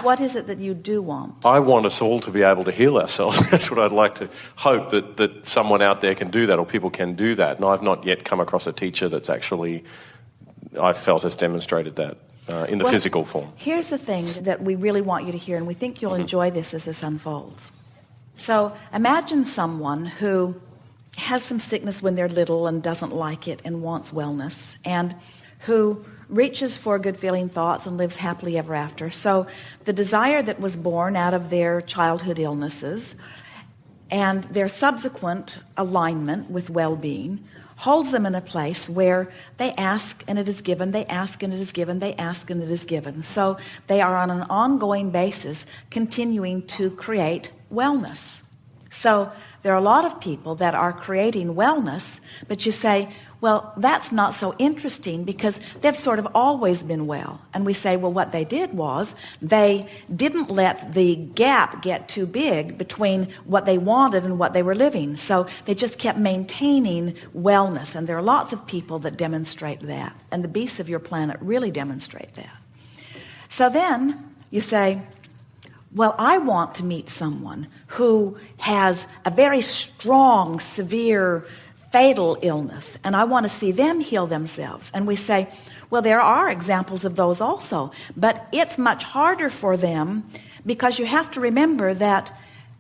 What is it that you do want? I want us all to be able to heal ourselves. That's what I'd like to hope, that someone out there can do that, or people can do that. And I've not yet come across a teacher that's actually, I felt, has demonstrated that in the physical form. Here's the thing that we really want you to hear, and we think you'll enjoy this as this unfolds. So imagine someone who has some sickness when they're little and doesn't like it and wants wellness, and who reaches for good feeling thoughts and lives happily ever after. So the desire that was born out of their childhood illnesses and their subsequent alignment with well-being holds them in a place where they ask and it is given, they ask and it is given, they ask and it is given. So they are on an ongoing basis continuing to create wellness. So there are a lot of people that are creating wellness, but you say, well, that's not so interesting because they've sort of always been well. And we say, well, what they did was they didn't let the gap get too big between what they wanted and what they were living. So they just kept maintaining wellness. And there are lots of people that demonstrate that. And the beasts of your planet really demonstrate that. So then you say, well, I want to meet someone who has a very strong, severe, fatal illness, and I want to see them heal themselves. And we say, well, there are examples of those also, but it's much harder for them because you have to remember that,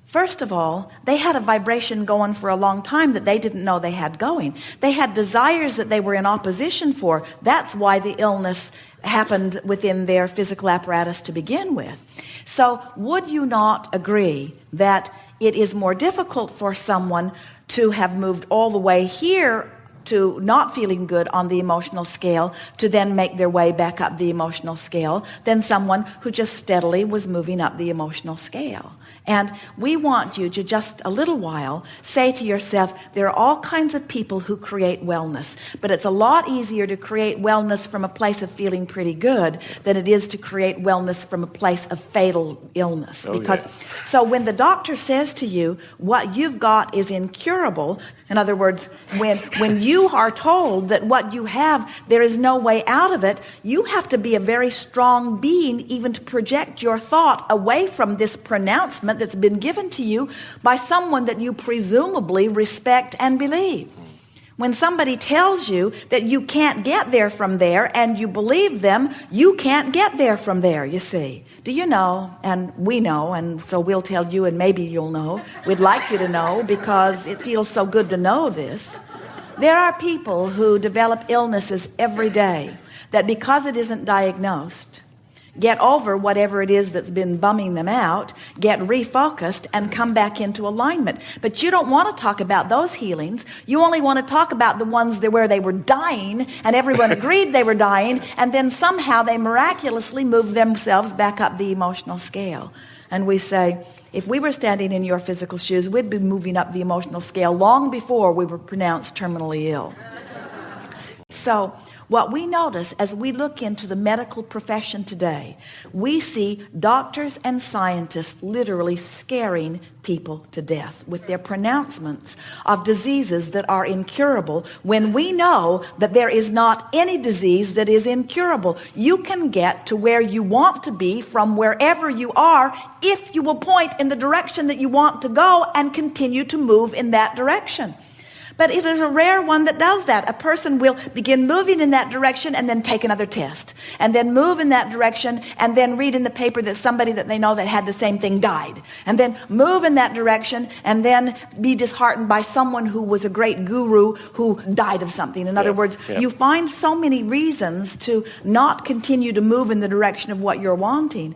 first of all, they had a vibration going for a long time that they didn't know they had going. They had desires that they were in opposition for. That's why the illness happened within their physical apparatus to begin with. So would you not agree that it is more difficult for someone to have moved all the way here to not feeling good on the emotional scale to then make their way back up the emotional scale than someone who just steadily was moving up the emotional scale? And we want you to just a little while say to yourself, there are all kinds of people who create wellness, but it's a lot easier to create wellness from a place of feeling pretty good than it is to create wellness from a place of fatal illness. So when the doctor says to you, what you've got is incurable, in other words, when you are told that what you have, there is no way out of it, you have to be a very strong being even to project your thought away from this pronouncement that's been given to you by someone that you presumably respect and believe. When somebody tells you that you can't get there from there and you believe them, you can't get there from there, you see. Do you know, and we know, and so we'll tell you and maybe you'll know, we'd like you to know because it feels so good to know this. There are people who develop illnesses every day that because it isn't diagnosed, get over whatever it is that's been bumming them out, get refocused, and come back into alignment. But you don't want to talk about those healings. You only want to talk about the ones where they were dying, and everyone agreed they were dying, and then somehow they miraculously moved themselves back up the emotional scale. And we say, if we were standing in your physical shoes, we'd be moving up the emotional scale long before we were pronounced terminally ill. So what we notice as we look into the medical profession today, we see doctors and scientists literally scaring people to death with their pronouncements of diseases that are incurable, when we know that there is not any disease that is incurable. You can get to where you want to be from wherever you are if you will point in the direction that you want to go and continue to move in that direction. But it is a rare one that does that. A person will begin moving in that direction and then take another test, and then move in that direction and then read in the paper that somebody that they know that had the same thing died, and then move in that direction and then be disheartened by someone who was a great guru who died of something. In other words, you find so many reasons to not continue to move in the direction of what you're wanting.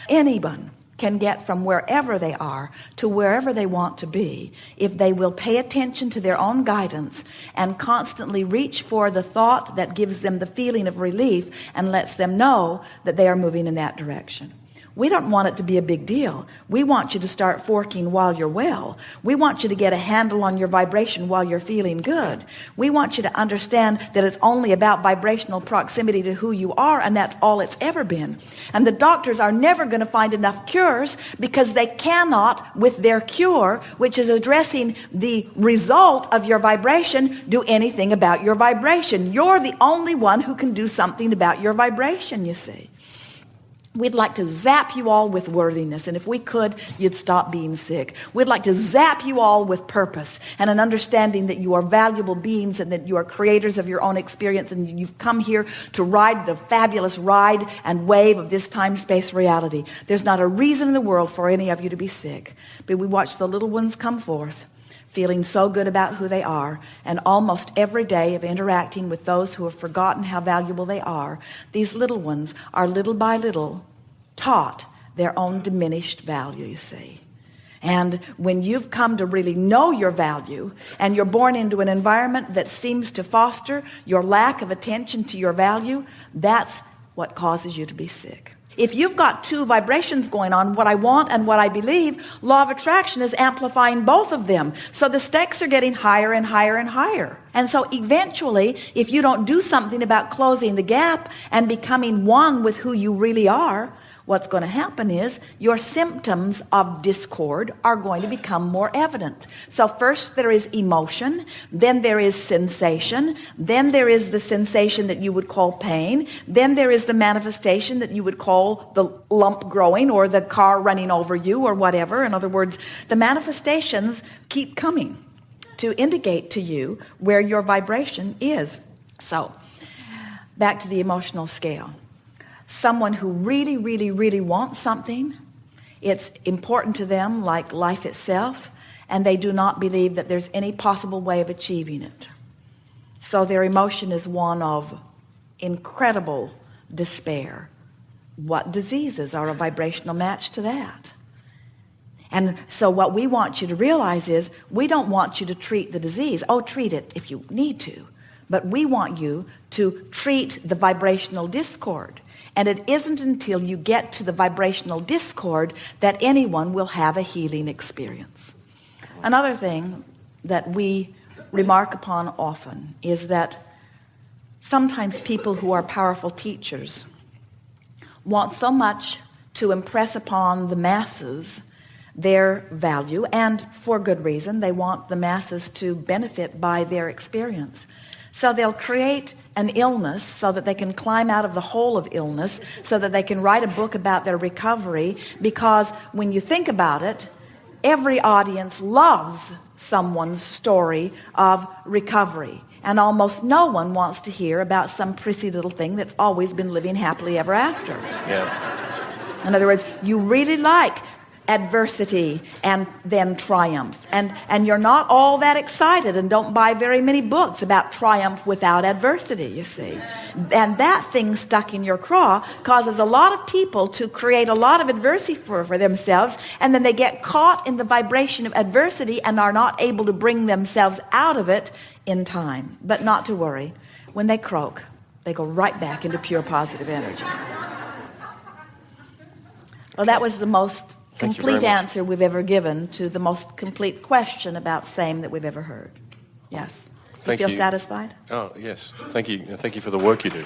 Anyone can get from wherever they are to wherever they want to be if they will pay attention to their own guidance and constantly reach for the thought that gives them the feeling of relief and lets them know that they are moving in that direction. We don't want it to be a big deal. We want you to start forking while you're well. We want you to get a handle on your vibration while you're feeling good. We want you to understand that it's only about vibrational proximity to who you are, and that's all it's ever been. And the doctors are never going to find enough cures because they cannot, with their cure, which is addressing the result of your vibration, do anything about your vibration. You're the only one who can do something about your vibration, you see. We'd like to zap you all with worthiness, and if we could, you'd stop being sick. We'd like to zap you all with purpose and an understanding that you are valuable beings and that you are creators of your own experience, and you've come here to ride the fabulous ride and wave of this time-space reality. There's not a reason in the world for any of you to be sick, but we watch the little ones come forth, feeling so good about who they are, and almost every day of interacting with those who have forgotten how valuable they are, these little ones are little by little taught their own diminished value, you see. And when you've come to really know your value, and you're born into an environment that seems to foster your lack of attention to your value, that's what causes you to be sick. If you've got two vibrations going on, what I want and what I believe, law of attraction is amplifying both of them. So the stakes are getting higher and higher and higher. And so eventually, if you don't do something about closing the gap and becoming one with who you really are, what's going to happen is your symptoms of discord are going to become more evident. So first there is emotion, then there is sensation, then there is the sensation that you would call pain, then there is the manifestation that you would call the lump growing or the car running over you or whatever. In other words, the manifestations keep coming to indicate to you where your vibration is. So back to the emotional scale. Someone who really, really, really wants something, it's important to them like life itself, and they do not believe that there's any possible way of achieving it. So their emotion is one of incredible despair. What diseases are a vibrational match to that? And so what we want you to realize is we don't want you to treat the disease. Oh, treat it if you need to. But we want you to treat the vibrational discord. And it isn't until you get to the vibrational discord that anyone will have a healing experience. Another thing that we remark upon often is that sometimes people who are powerful teachers want so much to impress upon the masses their value, and for good reason. They want the masses to benefit by their experience. So they'll create an illness so that they can climb out of the hole of illness, so that they can write a book about their recovery, because when you think about it, every audience loves someone's story of recovery, and almost no one wants to hear about some prissy little thing that's always been living happily ever after. Yeah. In other words, you really like adversity and then triumph, and you're not all that excited and don't buy very many books about triumph without adversity, you see. And that thing stuck in your craw causes a lot of people to create a lot of adversity for themselves, and then they get caught in the vibration of adversity and are not able to bring themselves out of it in time. But not to worry, when they croak, they go right back into pure positive energy. Well, that was the most complete answer we've ever given to the most complete question about same that we've ever heard. Yes. You feel satisfied? Oh, yes. Thank you. Thank you for the work you do.